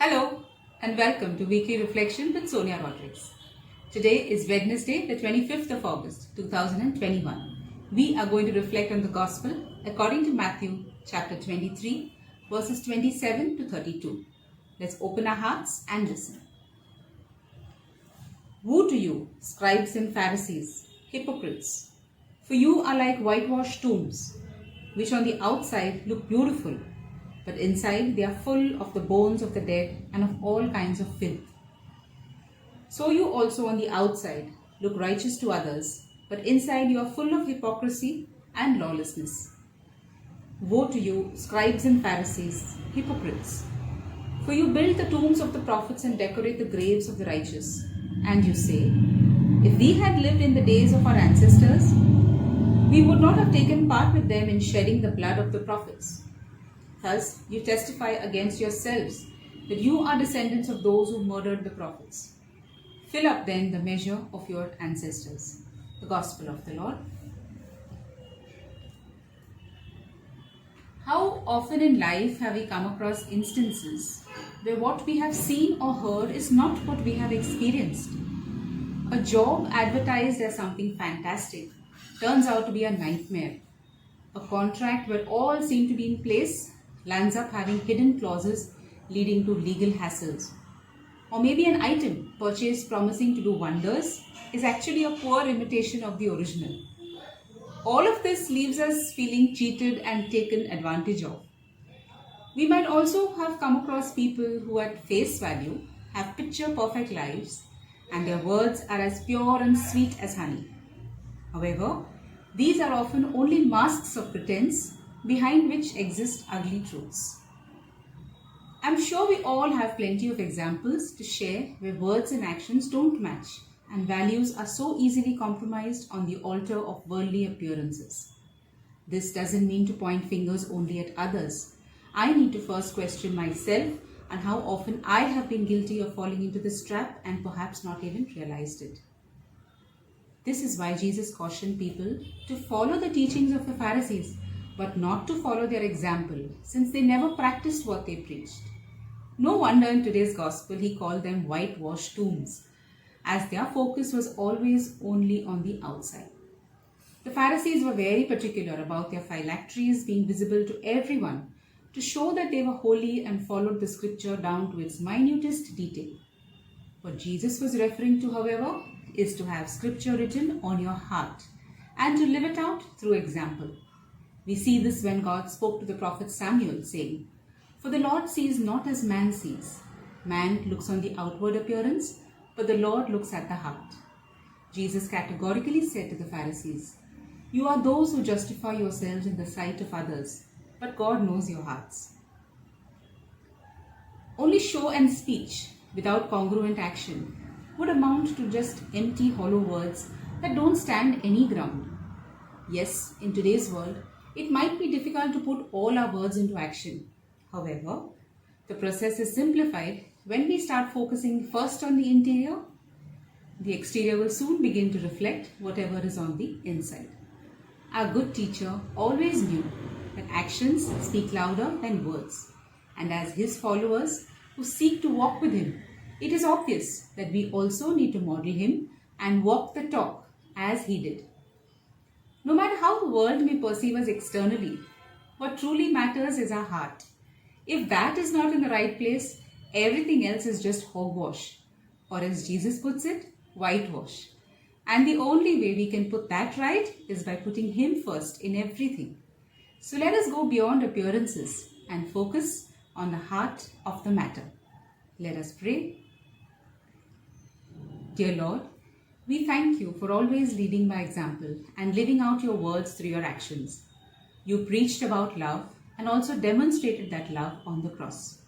Hello and welcome to Weekly Reflection with Sonia Rodriguez. Today is Wednesday, the 25th of August, 2021. We are going to reflect on the Gospel according to Matthew chapter 23, verses 27 to 32. Let's open our hearts and listen. Woe to you, scribes and Pharisees, hypocrites! For you are like whitewashed tombs, which on the outside look beautiful, but inside they are full of the bones of the dead and of all kinds of filth. So you also on the outside look righteous to others, but inside you are full of hypocrisy and lawlessness. Woe to you, scribes and Pharisees, hypocrites! For you build the tombs of the prophets and decorate the graves of the righteous. And you say, if we had lived in the days of our ancestors, we would not have taken part with them in shedding the blood of the prophets. Thus, you testify against yourselves that you are descendants of those who murdered the prophets. Fill up then the measure of your ancestors. The Gospel of the Lord. How often in life have we come across instances where what we have seen or heard is not what we have experienced? A job advertised as something fantastic turns out to be a nightmare. A contract where all seem to be in place lands up having hidden clauses leading to legal hassles. Or maybe an item purchased promising to do wonders is actually a poor imitation of the original. All of this leaves us feeling cheated and taken advantage of. We might also have come across people who at face value have picture perfect lives and their words are as pure and sweet as honey. However, these are often only masks of pretense behind which exist ugly truths. I'm sure we all have plenty of examples to share where words and actions don't match and values are so easily compromised on the altar of worldly appearances. This doesn't mean to point fingers only at others. I need to first question myself and how often I have been guilty of falling into this trap and perhaps not even realized it. This is why Jesus cautioned people to follow the teachings of the Pharisees, but not to follow their example, since they never practiced what they preached. No wonder in today's gospel he called them whitewashed tombs, as their focus was always only on the outside. The Pharisees were very particular about their phylacteries being visible to everyone to show that they were holy and followed the scripture down to its minutest detail. What Jesus was referring to, however, is to have scripture written on your heart and to live it out through example. We see this when God spoke to the prophet Samuel, saying, "For the Lord sees not as man sees. Man looks on the outward appearance, but the Lord looks at the heart." Jesus categorically said to the Pharisees, "You are those who justify yourselves in the sight of others, but God knows your hearts." Only show and speech without congruent action would amount to just empty, hollow words that don't stand any ground. Yes, in today's world, it might be difficult to put all our words into action. However, the process is simplified when we start focusing first on the interior. The exterior will soon begin to reflect whatever is on the inside. Our good teacher always knew that actions speak louder than words. And as his followers who seek to walk with him, it is obvious that we also need to model him and walk the talk as he did. No matter how the world may perceive us externally, what truly matters is our heart. If that is not in the right place, everything else is just hogwash, or as Jesus puts it, whitewash. And the only way we can put that right is by putting Him first in everything. So let us go beyond appearances and focus on the heart of the matter. Let us pray. Dear Lord, we thank you for always leading by example and living out your words through your actions. You preached about love and also demonstrated that love on the cross.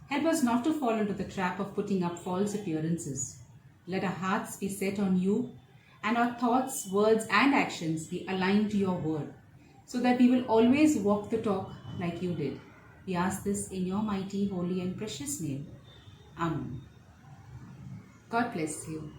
Help us not to fall into the trap of putting up false appearances. Let our hearts be set on you and our thoughts, words and actions be aligned to your word so that we will always walk the talk like you did. We ask this in your mighty, holy and precious name. Amen. God bless you.